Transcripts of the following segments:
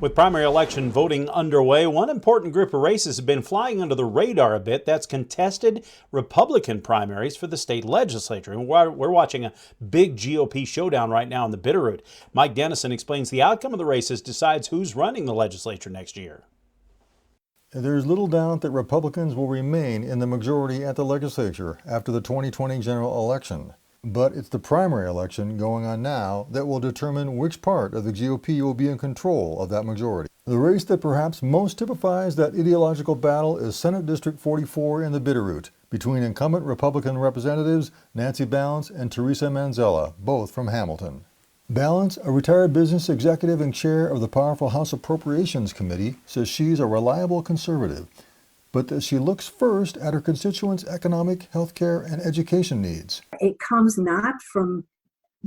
With primary election voting underway, one important group of races has been flying under the radar a bit. That's contested Republican primaries for the state legislature. And we're watching a big GOP showdown right now in the Bitterroot. Mike Dennison explains the outcome of the races decides who's running the legislature next year. There's little doubt that Republicans will remain in the majority at the legislature after the 2020 general election. But it's the primary election going on now that will determine which part of the GOP will be in control of that majority. The race that perhaps most typifies that ideological battle is Senate District 44 in the Bitterroot, between incumbent Republican representatives Nancy Ballance-Theresa Manzella, both from Hamilton. Ballance, a retired business executive and chair of the powerful House Appropriations Committee, says she's a reliable conservative, but that she looks first at her constituents' economic, healthcare, and education needs. It comes not from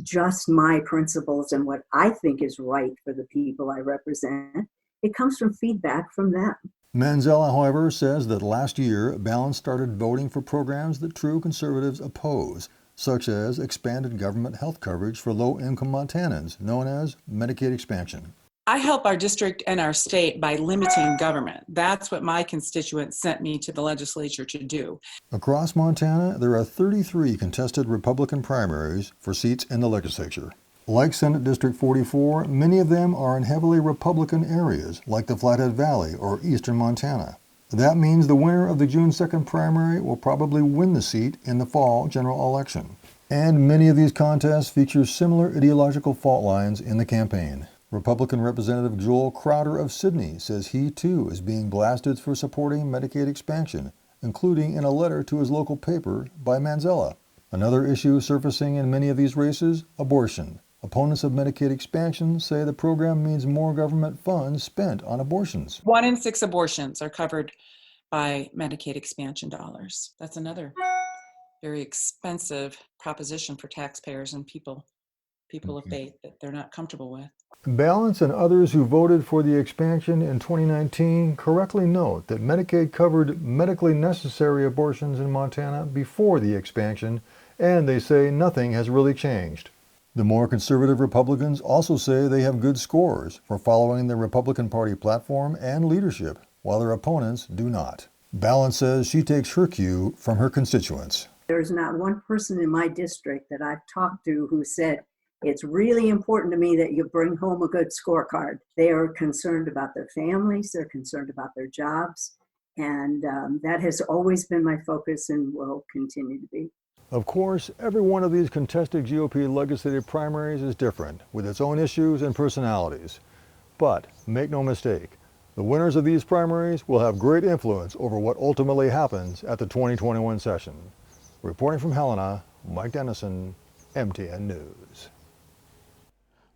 just my principles and what I think is right for the people I represent. It comes from feedback from them. Manzella, however, says that last year, Ballance started voting for programs that true conservatives oppose, such as expanded government health coverage for low-income Montanans, known as Medicaid expansion. I help our district and our state by limiting government. That's what my constituents sent me to the legislature to do. Across Montana, there are 33 contested Republican primaries for seats in the legislature. Like Senate District 44, many of them are in heavily Republican areas, like the Flathead Valley or eastern Montana. That means the winner of the June 2nd primary will probably win the seat in the fall general election. And many of these contests feature similar ideological fault lines in the campaign. Republican Representative Joel Crowder of Sydney says he too is being blasted for supporting Medicaid expansion, including in a letter to his local paper by Manzella. Another issue surfacing in many of these races, abortion. Opponents of Medicaid expansion say the program means more government funds spent on abortions. 1 in 6 abortions are covered by Medicaid expansion dollars. That's another very expensive proposition for taxpayers and people of faith that they're not comfortable with. Ballance and others who voted for the expansion in 2019 correctly note that Medicaid covered medically necessary abortions in Montana before the expansion, and they say nothing has really changed. The more conservative Republicans also say they have good scores for following the Republican Party platform and leadership, while their opponents do not. Ballance says she takes her cue from her constituents. There's not one person in my district that I've talked to who said, it's really important to me that you bring home a good scorecard. They are concerned about their families, they're concerned about their jobs, and that has always been my focus and will continue to be. Of course, every one of these contested GOP legislative primaries is different, with its own issues and personalities. But make no mistake, the winners of these primaries will have great influence over what ultimately happens at the 2021 session. Reporting from Helena, Mike Dennison, MTN News.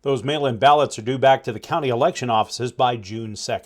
Those mail-in ballots are due back to the county election offices by June 2nd.